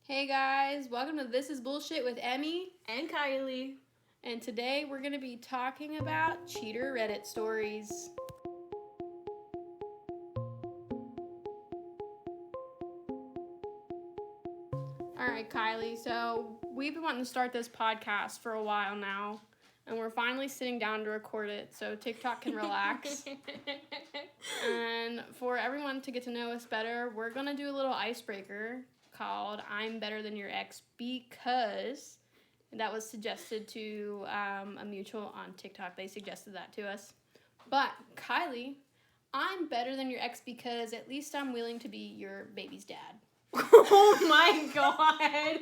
Hey guys, welcome to This is Bullshit with Emie and Kylie. And today we're going to be talking about cheater Reddit stories. Alright, Kylie, so we've been wanting to start this podcast for a while now, and we're finally sitting down to record it so TikTok can relax. And for everyone to get to know us better, we're going to do a little icebreaker called I'm Better Than Your Ex because that was suggested to a mutual on TikTok. They suggested that to us. But, Kylie, I'm better than your ex because at least I'm willing to be your baby's dad. Oh my god.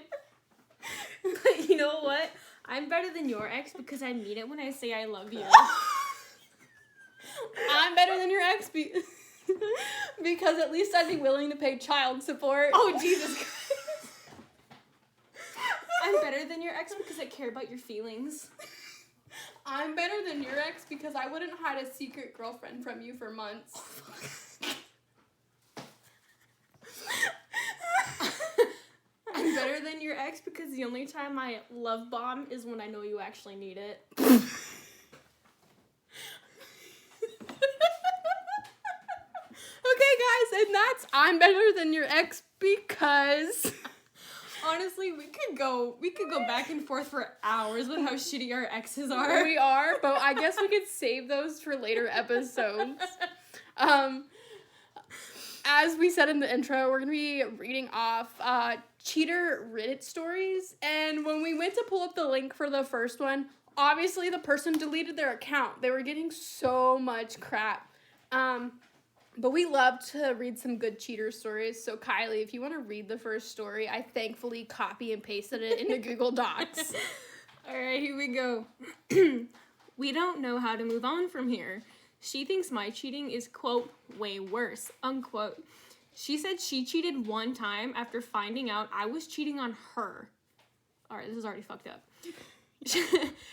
But you know what? I'm better than your ex because I mean it when I say I love you. I'm better than your ex because at least I'd be willing to pay child support. Oh, Jesus Christ. I'm better than your ex because I care about your feelings. I'm better than your ex because I wouldn't hide a secret girlfriend from you for months. I'm better than your ex because the only time I love bomb is when I know you actually need it. Okay, guys, and that's I'm better than your ex because honestly, we could go back and forth for hours with how shitty our exes are. We are, but I guess we could save those for later episodes. As we said in the intro, we're going to be reading off cheater Reddit stories, and when we went to pull up the link for the first one, obviously the person deleted their account. They were getting so much crap. But we love to read some good cheater stories. So, Kylie, if you want to read the first story, I thankfully copy and pasted it into Google Docs. All right, here we go. We don't know how to move on from here. She thinks my cheating is, quote, way worse, unquote. She said she cheated one time after finding out I was cheating on her. All right, this is already fucked up.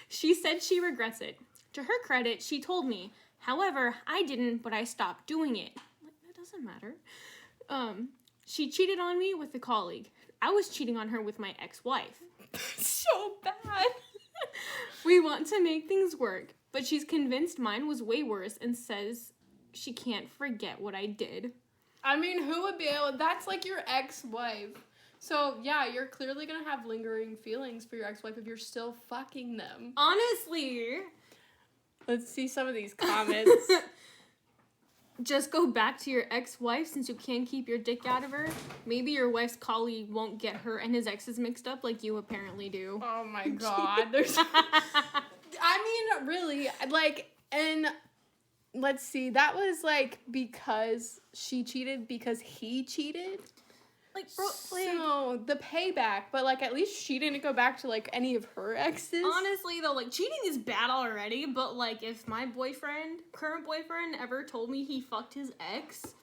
She said she regrets it. To her credit, she told me, however, I didn't, but I stopped doing it. Like, that doesn't matter. She cheated on me with a colleague. I was cheating on her with my ex-wife. So bad. We want to make things work, but she's convinced mine was way worse and says she can't forget what I did. I mean, who would be able... That's like your ex-wife. So, yeah, you're clearly going to have lingering feelings for your ex-wife if you're still fucking them. Honestly... Let's see some of these comments. Just go back to your ex-wife since you can't keep your dick out of her. Maybe your wife's colleague won't get her and his exes mixed up like you apparently do. Oh my god. I mean, really, like, and let's see, that was, like, because she cheated because he cheated? Like, bro, so, the payback, but, like, at least she didn't go back to, like, any of her exes. Honestly, though, like, cheating is bad already, but, like, if my current boyfriend, ever told me he fucked his ex,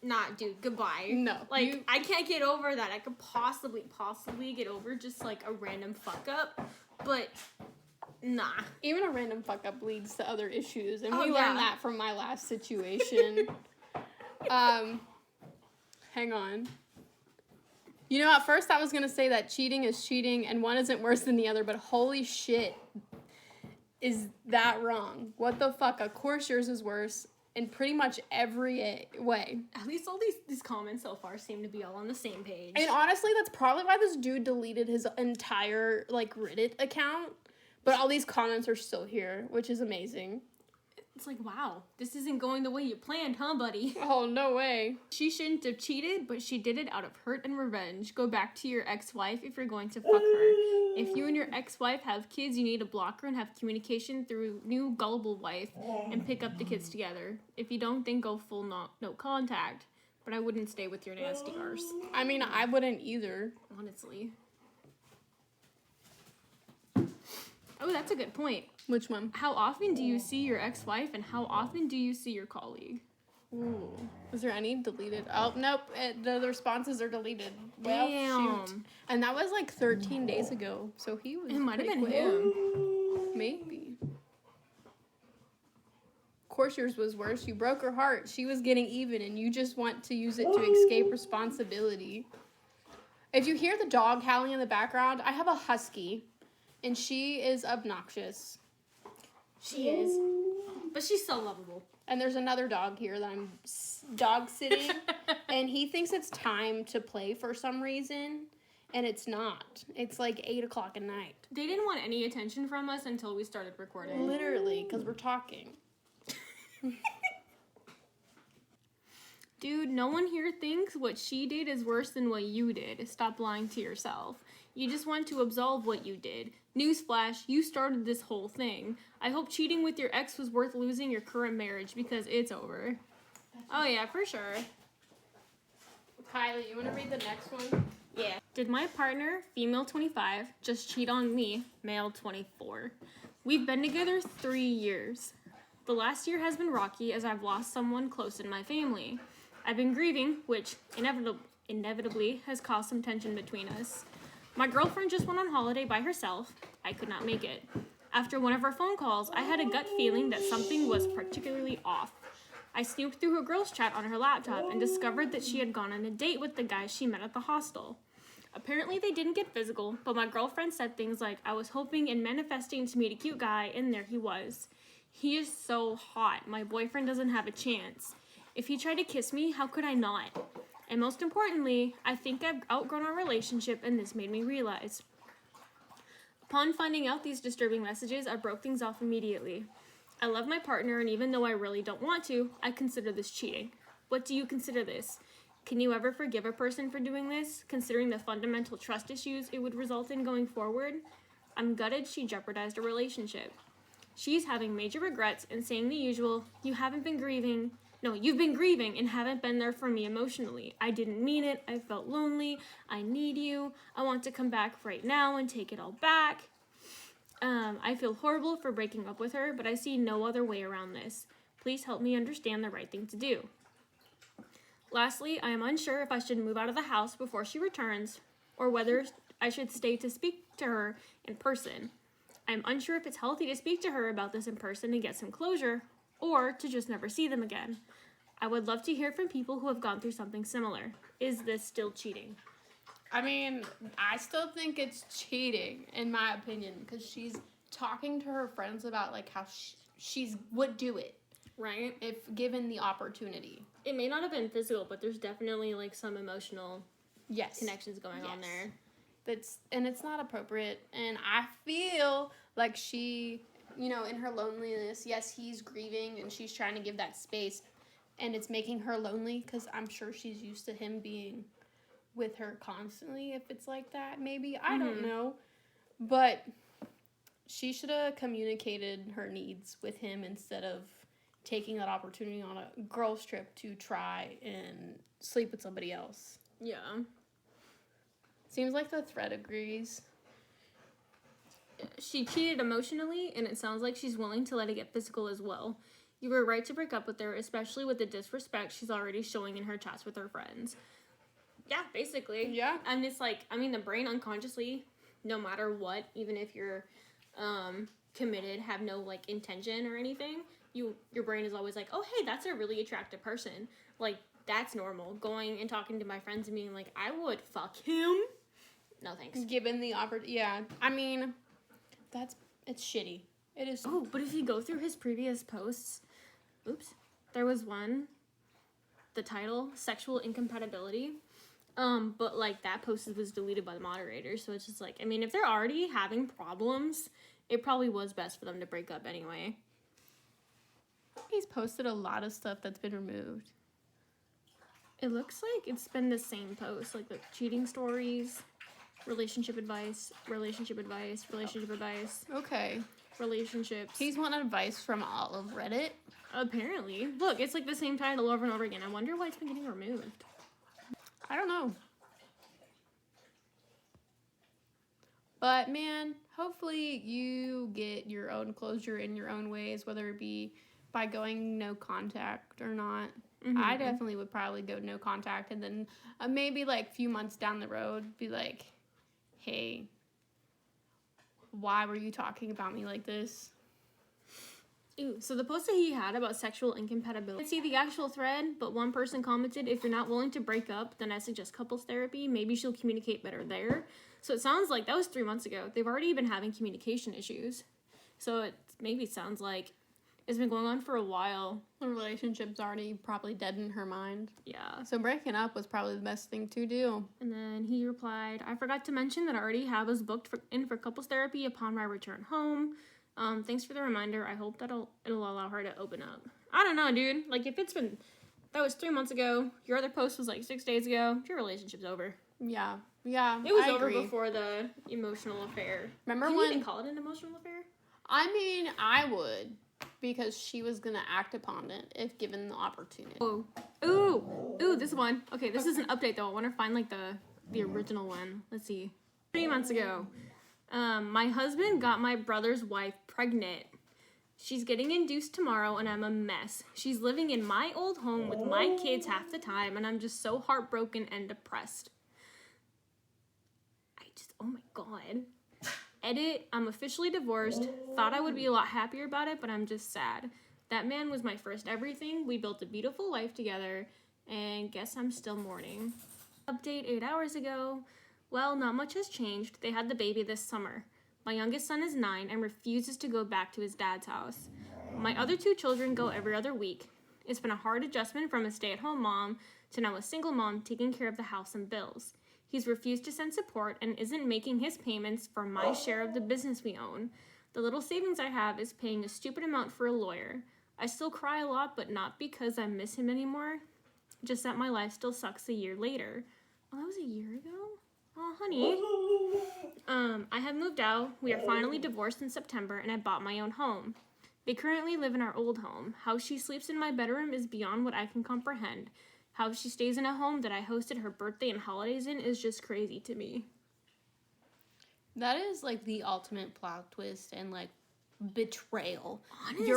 nah, dude, goodbye. No. Like, I can't get over that. I could possibly get over just, like, a random fuck-up, but... Nah. Even a random fuck-up leads to other issues, and we learned that from my last situation. Hang on. You know, at first I was going to say that cheating is cheating, and one isn't worse than the other, but holy shit, is that wrong? What the fuck? Of course yours is worse in pretty much every way. At least all these comments so far seem to be all on the same page. And honestly, that's probably why this dude deleted his entire, like, Reddit account. But all these comments are still here, which is amazing. It's like, wow, this isn't going the way you planned, huh, buddy? Oh, no way. She shouldn't have cheated, but she did it out of hurt and revenge. Go back to your ex-wife if you're going to fuck her. If you and your ex-wife have kids, you need to block her and have communication through new gullible wife and pick up the kids together. If you don't, then go full no contact. But I wouldn't stay with your nasty arse. I mean, I wouldn't either. Honestly. Oh, that's a good point. Which one? How often do you see your ex-wife and how often do you see your colleague? Ooh. Is there any deleted? Oh, nope. The responses are deleted. Well, damn. shoot. And that was like 13 days ago. So he was. It might have been quick. him. Maybe. Of course yours was worse. You broke her heart. She was getting even and you just want to use it to escape responsibility. If you hear the dog howling in the background, I have a husky, and she is obnoxious. She is. But she's so lovable. And there's another dog here that I'm dog sitting, and he thinks it's time to play for some reason, and it's not. It's like 8 o'clock at night. They didn't want any attention from us until we started recording. Literally, because we're talking. Dude, no one here thinks what she did is worse than what you did. Stop lying to yourself. You just want to absolve what you did. Newsflash, you started this whole thing. I hope cheating with your ex was worth losing your current marriage because it's over. Oh yeah, for sure. Kylie, you want to read the next one? Yeah. Did my partner, female 25, just cheat on me, male 24? We've been together 3 years. The last year has been rocky as I've lost someone close in my family. I've been grieving, which inevitably has caused some tension between us. My girlfriend just went on holiday by herself. I could not make it. After one of our phone calls, I had a gut feeling that something was particularly off. I snooped through her girls' chat on her laptop and discovered that she had gone on a date with the guy she met at the hostel. Apparently they didn't get physical, but my girlfriend said things like, I was hoping and manifesting to meet a cute guy, and there he was. He is so hot. My boyfriend doesn't have a chance. If he tried to kiss me, how could I not? And most importantly, I think I've outgrown our relationship, and this made me realize. Upon finding out these disturbing messages, I broke things off immediately. I love my partner, and even though I really don't want to, I consider this cheating. What do you consider this? Can you ever forgive a person for doing this, considering the fundamental trust issues it would result in going forward? I'm gutted she jeopardized a relationship. She's having major regrets and saying the usual, you've been grieving and haven't been there for me emotionally. I didn't mean it. I felt lonely. I need you. I want to come back right now and take it all back. I feel horrible for breaking up with her, but I see no other way around this. Please help me understand the right thing to do. Lastly, I am unsure if I should move out of the house before she returns or whether I should stay to speak to her in person. I am unsure if it's healthy to speak to her about this in person and get some closure, or to just never see them again. I would love to hear from people who have gone through something similar. Is this still cheating? I mean, I still think it's cheating, in my opinion, because she's talking to her friends about, like, how she would do it. Right? If given the opportunity. It may not have been physical, but there's definitely, like, some emotional connections going on there. And it's not appropriate. And I feel like she, in her loneliness, yes, he's grieving and she's trying to give that space. And it's making her lonely because I'm sure she's used to him being with her constantly, if it's like that, maybe. I don't know. But she should have communicated her needs with him instead of taking that opportunity on a girls' trip to try and sleep with somebody else. Yeah. Seems like the thread agrees. She cheated emotionally, and it sounds like she's willing to let it get physical as well. You were right to break up with her, especially with the disrespect she's already showing in her chats with her friends. Yeah, basically. Yeah. And it's like, the brain unconsciously, no matter what, even if you're committed, have no, like, intention or anything, your brain is always like, oh, hey, that's a really attractive person. Like, that's normal. Going and talking to my friends and being like, I would fuck him. No thanks. Given the opportunity, yeah. I mean, it's shitty. It is. Oh, but if you go through his previous posts, there was one, the title, Sexual Incompatibility. But, like, that post was deleted by the moderator, so it's just like, if they're already having problems, it probably was best for them to break up anyway. He's posted a lot of stuff that's been removed. It looks like it's been the same post, like the cheating stories, relationship advice. Okay. Relationships. He's wanting advice from all of Reddit. Apparently. Look, it's like the same title over and over again. I wonder why it's been getting removed. I don't know. But, man, hopefully you get your own closure in your own ways, whether it be by going no contact or not. Mm-hmm. I definitely would probably go no contact, and then maybe, like, a few months down the road, be like, hey, why were you talking about me like this? Ew, so the post that he had about sexual incompatibility, I didn't see the actual thread, but one person commented, if you're not willing to break up, then I suggest couples therapy. Maybe she'll communicate better there. So it sounds like that was 3 months ago. They've already been having communication issues. So it maybe sounds like it's been going on for a while. The relationship's already probably dead in her mind. Yeah. So breaking up was probably the best thing to do. And then he replied, I forgot to mention that I already have us booked for couples therapy upon my return home. Thanks for the reminder. I hope it'll allow her to open up. I don't know, dude. Like, if that was 3 months ago, your other post was like 6 days ago, your relationship's over. Yeah. It was over before the emotional affair. Remember Can when... you even call it an emotional affair? I mean, I would, because she was gonna act upon it if given the opportunity. Oh. Ooh, this one. Okay, this is an update, though. I want to find, like, the original one. Let's see. 3 months ago. My husband got my brother's wife pregnant. She's getting induced tomorrow, and I'm a mess. She's living in my old home with my kids half the time, and I'm just so heartbroken and depressed. Oh my god. Edit, I'm officially divorced. Thought I would be a lot happier about it, but I'm just sad. That man was my first everything. We built a beautiful life together, and guess I'm still mourning. Update 8 hours ago. Well, not much has changed. They had the baby this summer. My youngest son is 9 and refuses to go back to his dad's house. My other 2 children go every other week. It's been a hard adjustment from a stay-at-home mom to now a single mom taking care of the house and bills. He's refused to send support and isn't making his payments for my share of the business we own. The little savings I have is paying a stupid amount for a lawyer. I still cry a lot, but not because I miss him anymore. Just that my life still sucks a year later. Oh, that was a year ago? Oh, honey. I have moved out. We are finally divorced in September, and I bought my own home. They currently live in our old home. How she sleeps in my bedroom is beyond what I can comprehend. How she stays in a home that I hosted her birthday and holidays in is just crazy to me. That is, like, the ultimate plot twist and, like, betrayal. Honestly.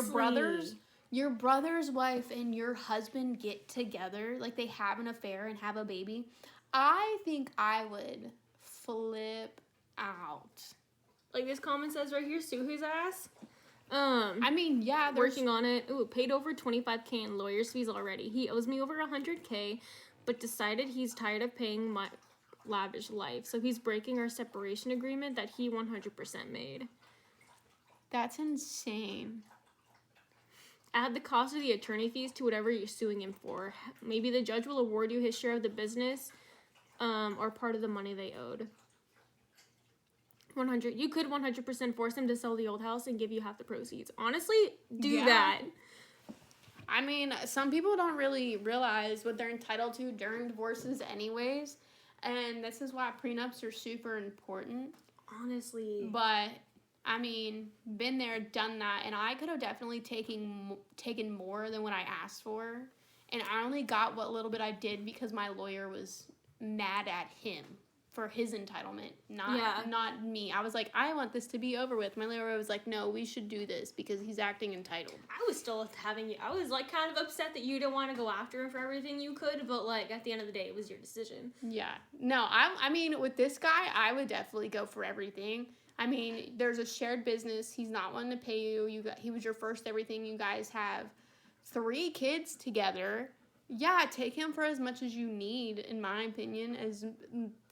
Your brother's wife and your husband get together, like, they have an affair and have a baby. I think I would flip out. Like this comment says right here, sue his ass. I mean, yeah, working on it. Ooh, paid over $25,000 in lawyer's fees already. He owes me over $100,000, but decided he's tired of paying my lavish life, so he's breaking our separation agreement that he 100% made. That's insane. Add the cost of the attorney fees to whatever you're suing him for. Maybe the judge will award you his share of the business, or part of the money they owed. You could 100% force him to sell the old house and give you half the proceeds. Honestly, do that. I mean, some people don't really realize what they're entitled to during divorces anyways, and this is why prenups are super important. Honestly. But, I mean, been there, done that, and I could have definitely taken more than what I asked for, and I only got what little bit I did because my lawyer was mad at him for his entitlement, not me. I was like, I want this to be over with. My lawyer was like, no, we should do this because he's acting entitled. I was still I was like kind of upset that you didn't want to go after him for everything you could, but like at the end of the day, it was your decision. Yeah. No, I mean, with this guy, I would definitely go for everything. I mean, there's a shared business. He's not wanting to pay you. He was your first everything. You guys have 3 kids together. Yeah, take him for as much as you need, in my opinion,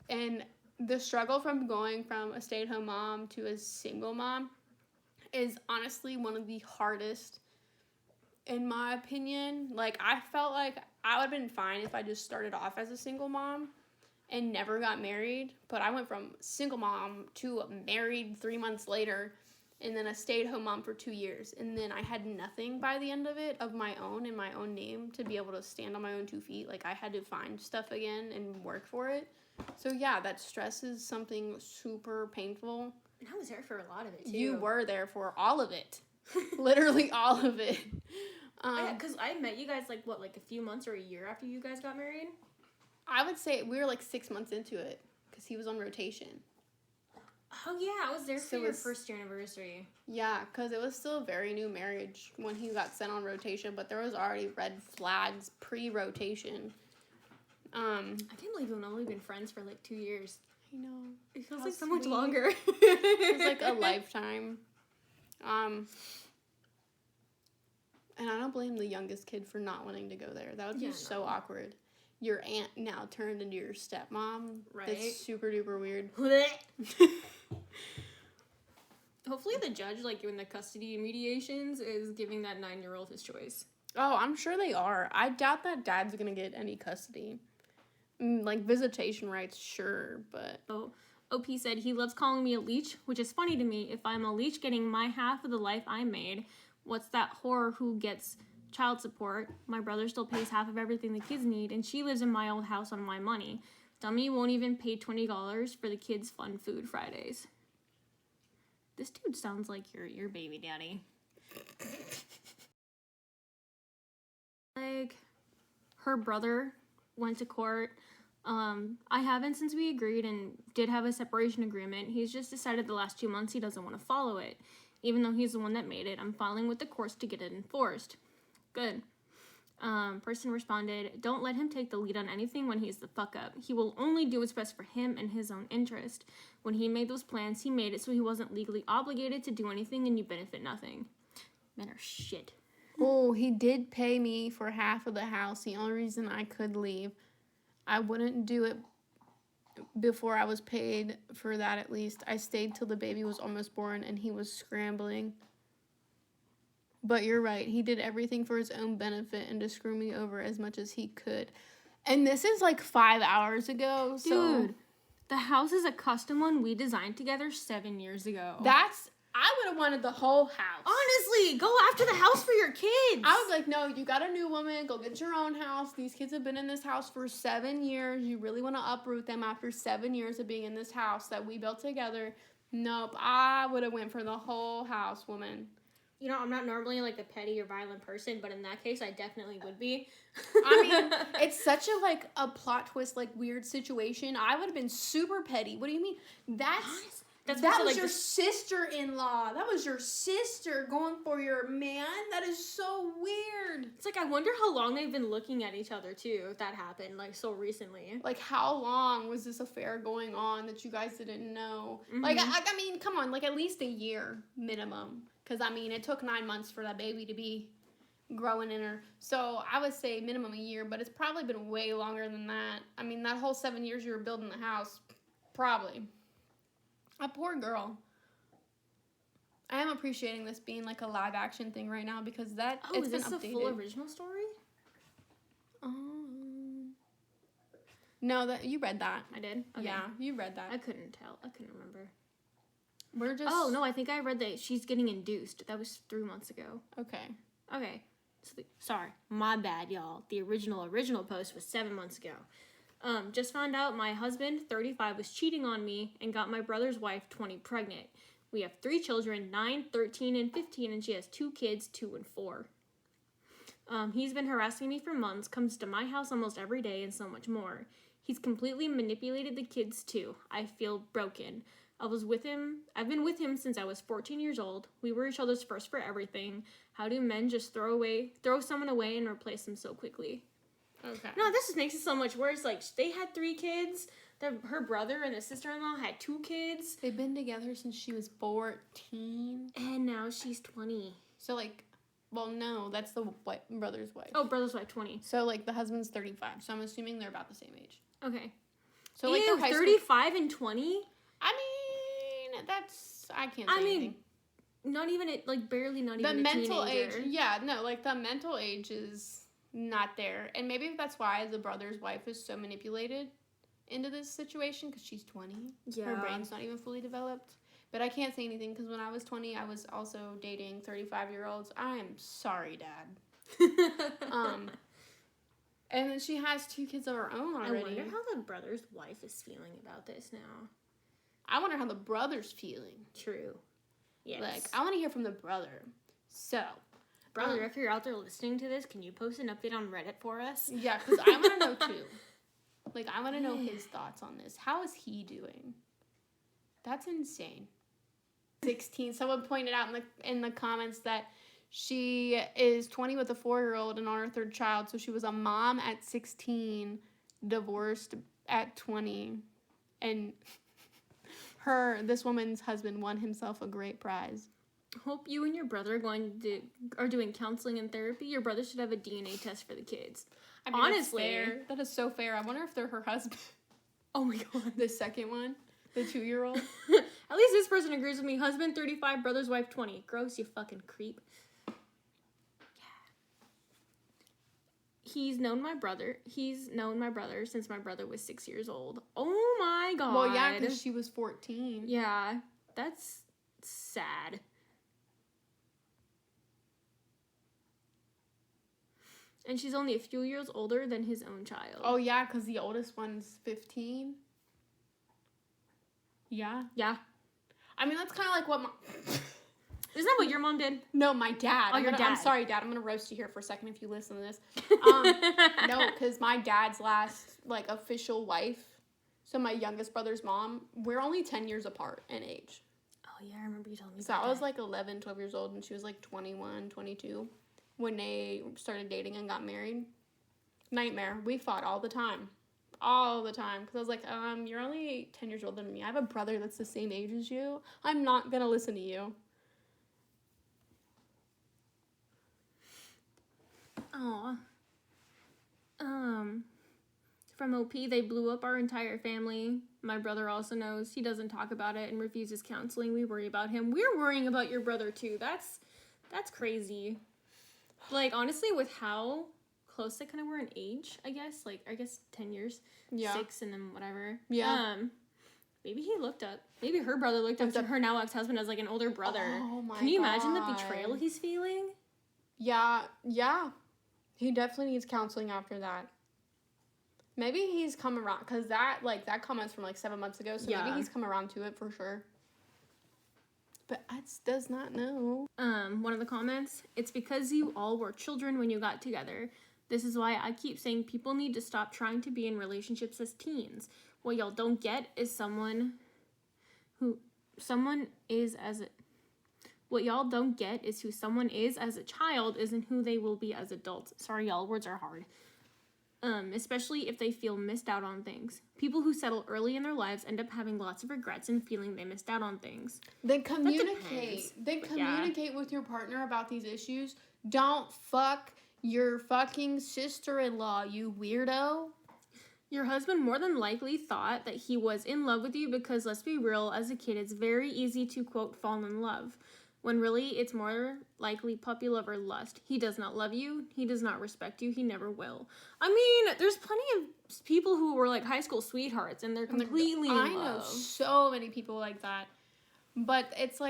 and the struggle from going from a stay-at-home mom to a single mom is honestly one of the hardest, in my opinion. Like, I felt like I would have been fine if I just started off as a single mom and never got married. But I went from single mom to married 3 months later and then a stay-at-home mom for 2 years. And then I had nothing by the end of it of my own in my own name to be able to stand on my own 2 feet. Like, I had to find stuff again and work for it. So, yeah, that stress is something super painful. And I was there for a lot of it, too. You were there for all of it. Literally all of it. Because I met you guys, like a few months or a year after you guys got married? I would say we were, 6 months into it because he was on rotation. Oh, yeah, I was there for your first year anniversary. Yeah, because it was still a very new marriage when he got sent on rotation, but there was already red flags pre-rotation. I can't believe we've only been friends for 2 years. I know. It feels like so much longer. It was like a lifetime. And I don't blame the youngest kid for not wanting to go there. That would be so awkward. Your aunt now turned into your stepmom. Right. That's super duper weird. Hopefully the judge, like, in the custody mediations is giving that 9-year-old his choice. Oh, I'm sure they are. I doubt that dad's gonna get any custody. Like, visitation rights, sure, but... Oh, OP said he loves calling me a leech, which is funny to me. If I'm a leech getting my half of the life I made, what's that whore who gets child support? My brother still pays half of everything the kids need, and she lives in my old house on my money. Dummy won't even pay $20 for the kids' fun food Fridays. This dude sounds like your baby daddy. Like, her brother went to court. I haven't since we agreed and did have a separation agreement. He's just decided the last 2 months he doesn't want to follow it. Even though he's the one that made it, I'm filing with the courts to get it enforced. Good. Person responded, don't let him take the lead on anything when he's the fuck up. He will only do what's best for him and his own interest. When he made those plans, he made it so he wasn't legally obligated to do anything and you benefit nothing. Men are shit. Oh, he did pay me for half of the house. The only reason I could leave, I wouldn't do it before I was paid for that at least. I stayed till the baby was almost born and he was scrambling. But you're right. He did everything for his own benefit and to screw me over as much as he could. And this is like 5 hours ago. Dude, the house is a custom one we designed together 7 years ago. I would have wanted the whole house. Honestly, go after the house for your kids. I was like, no, you got a new woman. Go get your own house. These kids have been in this house for 7 years. You really want to uproot them after 7 years of being in this house that we built together. Nope, I would have went for the whole house, woman. You know, I'm not normally like a petty or violent person, but in that case, I definitely would be. I mean, it's such a plot twist, like, weird situation. I would have been super petty. What do you mean? That was your sister-in-law. That was your sister going for your man. That is so weird. It's like, I wonder how long they've been looking at each other, too, if that happened, like, so recently. Like, how long was this affair going on that you guys didn't know? Mm-hmm. Like, I mean, come on, like, at least a year minimum. Because, I mean, it took 9 months for that baby to be growing in her. So, I would say minimum a year, but it's probably been way longer than that. I mean, that whole 7 years you were building the house, probably. A poor girl. I am appreciating this being like a live action thing right now because it's is been this updated. a full original story? No, you read that. I did? Okay. Yeah, you read that. I couldn't tell. I couldn't remember. We're just... Oh, no, I think I read that she's getting induced. That was 3 months ago. Okay. So sorry. My bad, y'all. The original post was 7 months ago. Just found out my husband, 35, was cheating on me and got my brother's wife, 20, pregnant. We have 3 children, 9, 13, and 15, and she has 2 kids, 2 and 4. He's been harassing me for months, comes to my house almost every day, and so much more. He's completely manipulated the kids, too. I feel broken. I've been with him since I was 14 years old. We were each other's first for everything. How do men just throw someone away and replace them so quickly? Okay. No, this just makes it so much worse. Like, they had 3 kids. Her brother and his sister-in-law had 2 kids. They've been together since she was 14. And now she's 20. So, like, well, no, that's the brother's wife. Oh, brother's wife, 20. So, like, the husband's 35. So, I'm assuming they're about the same age. Okay. So, like, ew, they're 35 and 20? I mean, I can't say anything. Not even, barely not The even a mental teenager. age, yeah, no, like, the mental age is not there. And maybe that's why the brother's wife is so manipulated into this situation, because she's 20. Yeah. Her brain's not even fully developed. But I can't say anything, because when I was 20, I was also dating 35-year-olds. I am sorry, Dad. And then she has 2 kids of her own already. I wonder how the brother's wife is feeling about this now. I wonder how the brother's feeling. True. Yes. Like, I want to hear from the brother. So, brother, if you're out there listening to this, can you post an update on Reddit for us? Yeah, because I want to know, too. Like, I want to know his thoughts on this. How is he doing? That's insane. 16. Someone pointed out in the comments that she is 20 with a 4-year-old and on her 3rd child. So she was a mom at 16, divorced at 20, and this woman's husband won himself a great prize. Hope you and your brother are doing counseling and therapy. Your brother should have a DNA test for the kids. I mean, Honestly. fair. That is so fair. I wonder if they're her husband. Oh my god. The second one? The 2-year-old? At least this person agrees with me. Husband 35, brother's wife 20. Gross, you fucking creep. Yeah. He's known my brother since my brother was 6 years old. Oh my god. Well, yeah, because she was 14. Yeah, that's sad. And she's only a few years older than his own child. Oh, yeah, because the oldest one's 15. Yeah. Yeah. I mean, that's kind of like what Isn't that what your mom did? No, my dad. Oh, your dad. I'm sorry, Dad. I'm going to roast you here for a second if you listen to this. No, because my dad's last, official wife, so my youngest brother's mom, we're only 10 years apart in age. Oh, yeah, I remember you telling me so I was, 11, 12 years old, and she was, 21, 22 when they started dating and got married. Nightmare. We fought all the time. All the time. Because I was like, you're only 10 years older than me. I have a brother that's the same age as you. I'm not going to listen to you. Aw. From OP, they blew up our entire family. My brother also knows. He doesn't talk about it and refuses counseling. We worry about him. We're worrying about your brother, too. That's crazy. Honestly, with how close they kind of were in age, I guess. 10 years. Yeah. 6 and then whatever. Yeah. Maybe he looked up. Maybe her brother looked up to her now ex-husband as, an older brother. Oh, my Can you imagine the God. betrayal he's feeling? Yeah. He definitely needs counseling after that. Maybe he's come around, because that comment's from, 7 months ago, so maybe he's come around to it for sure. But does not know. One of the comments, it's because you all were children when you got together. This is why I keep saying people need to stop trying to be in relationships as teens. What y'all don't get is what y'all don't get is who someone is as a child isn't who they will be as adults. Sorry, y'all, words are hard. Especially if they feel missed out on things. People who settle early in their lives end up having lots of regrets and feeling they missed out on things. Then communicate. Communicate with your partner about these issues. Don't fuck your fucking sister-in-law, you weirdo. Your husband more than likely thought that he was in love with you because, let's be real, as a kid, it's very easy to, quote, fall in love. When really, it's more likely puppy love or lust. He does not love you. He does not respect you. He never will. I mean, there's plenty of people who were, high school sweethearts, and they're completely in love. I know so many people like that. But it's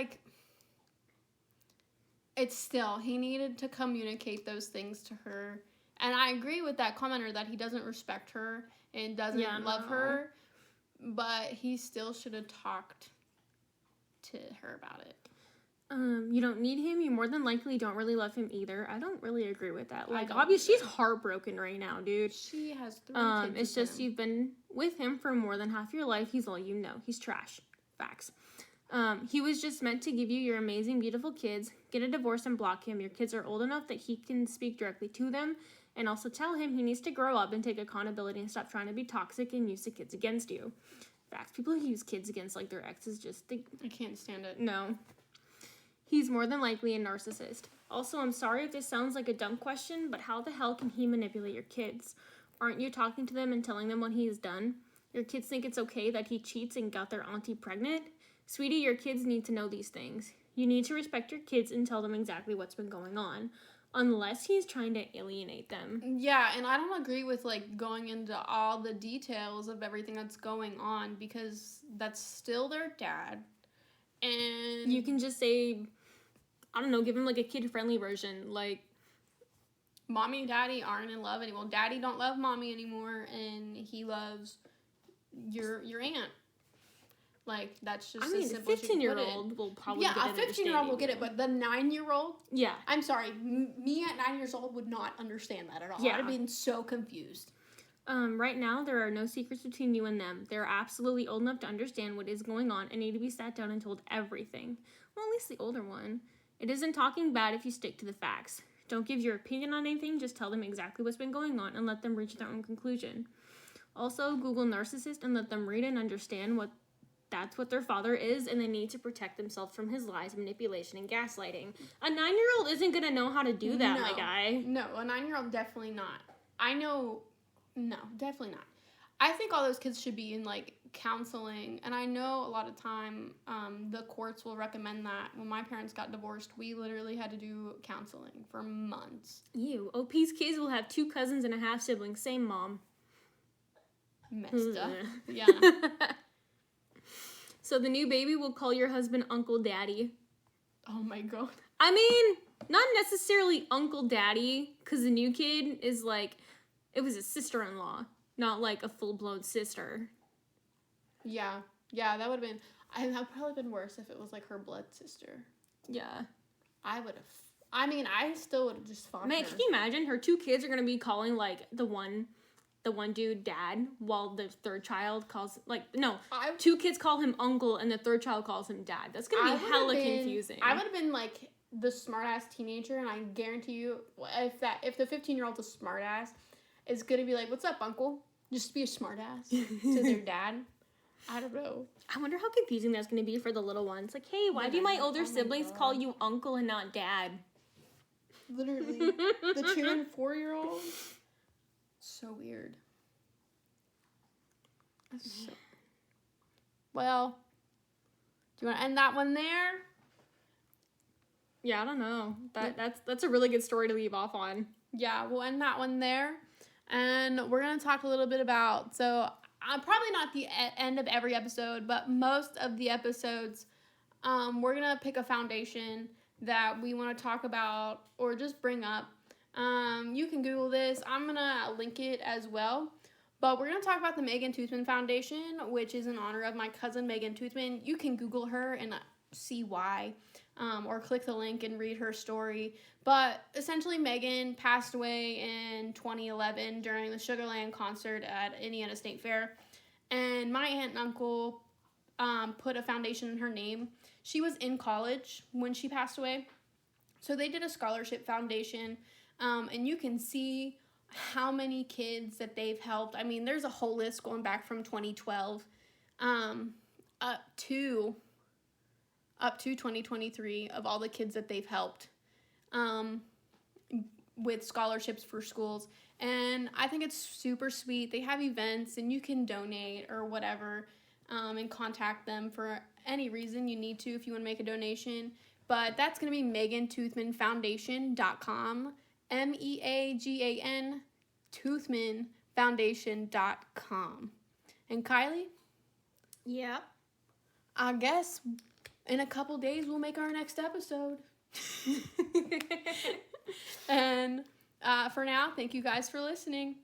it's still, he needed to communicate those things to her. And I agree with that commenter that he doesn't respect her and doesn't love her. But he still should have talked to her about it. You don't need him. You more than likely don't really love him either. I don't really agree with that. Obviously, she's heartbroken right now, dude. She has 3 kids. It's just you've been with him for more than half your life. He's all you know. He's trash. Facts. He was just meant to give you your amazing, beautiful kids. Get a divorce and block him. Your kids are old enough that he can speak directly to them. And also tell him he needs to grow up and take accountability and stop trying to be toxic and use the kids against you. Facts. People who use kids against, their exes I can't stand it. No. He's more than likely a narcissist. Also, I'm sorry if this sounds like a dumb question, but how the hell can he manipulate your kids? Aren't you talking to them and telling them what he has done? Your kids think it's okay that he cheats and got their auntie pregnant? Sweetie, your kids need to know these things. You need to respect your kids and tell them exactly what's been going on. Unless he's trying to alienate them. Yeah, and I don't agree with, going into all the details of everything that's going on, because that's still their dad. And you can just say, I don't know, give him, a kid-friendly version, Mommy and Daddy aren't in love anymore. Daddy don't love Mommy anymore, and he loves your aunt. That's just as simple as you can put it. a 15-year-old will probably get it. Yeah, a 15-year-old will get it, but the 9-year-old? Yeah. I'm sorry, me at 9 years old would not understand that at all. Yeah. I'd have been so confused. Right now, there are no secrets between you and them. They're absolutely old enough to understand what is going on and need to be sat down and told everything. Well, at least the older one. It isn't talking bad if you stick to the facts. Don't give your opinion on anything, just tell them exactly what's been going on and let them reach their own conclusion. Also, Google narcissist and let them read and understand what that's what their father is, and they need to protect themselves from his lies, manipulation, and gaslighting. A 9-year-old isn't gonna know how to do that, my guy. No, a 9-year-old definitely not. No, definitely not. I think all those kids should be in, like, counseling, and I know a lot of time the courts will recommend that. When my parents got divorced, we literally had to do counseling for months. Ew. OP's kids will have 2 cousins and a half-sibling, same mom. Messed up. Yeah. So the new baby will call your husband Uncle Daddy. Oh my god. I mean, not necessarily Uncle Daddy, because the new kid is like, it was a sister-in-law, not like a full-blown sister. Yeah, that would have been, that would probably been worse if it was like her blood sister. Yeah. I still would have just fought Man, her. can you imagine? Her 2 kids are going to be calling, like, the one dude dad, while the third child calls, like, no, 2 kids call him uncle, and the third child calls him dad. That's going to be hella confusing. I would have been, like, the smart-ass teenager, and I guarantee you, if the 15-year-old's a smart-ass, it's going to be like, what's up, uncle? Just be a smart-ass to their dad. I don't know. I wonder how confusing that's going to be for the little ones. Like, hey, why do my older siblings call you uncle and not dad? Literally. The 2 and 4-year-olds. So weird. Well, do you want to end that one there? Yeah, I don't know. That's a really good story to leave off on. Yeah, we'll end that one there. And we're going to talk a little bit about, so probably not the end of every episode, but most of the episodes, we're going to pick a foundation that we want to talk about or just bring up. You can Google this. I'm going to link it as well. But we're going to talk about the Megan Toothman Foundation, which is in honor of my cousin Megan Toothman. You can Google her and see why, or click the link and read her story. But essentially, Megan passed away in 2011 during the Sugarland concert at Indiana State Fair. And my aunt and uncle put a foundation in her name. She was in college when she passed away. So they did a scholarship foundation. And you can see how many kids that they've helped. I mean, there's a whole list going back from 2012 up to 2023 of all the kids that they've helped with scholarships for schools. And I think it's super sweet. They have events and you can donate or whatever and contact them for any reason you need to if you want to make a donation. But that's going to be megantoothmanfoundation.com. MEAGAN Toothmanfoundation.com. And Kylie? Yeah. I guess in a couple days we'll make our next episode. And for now, thank you guys for listening.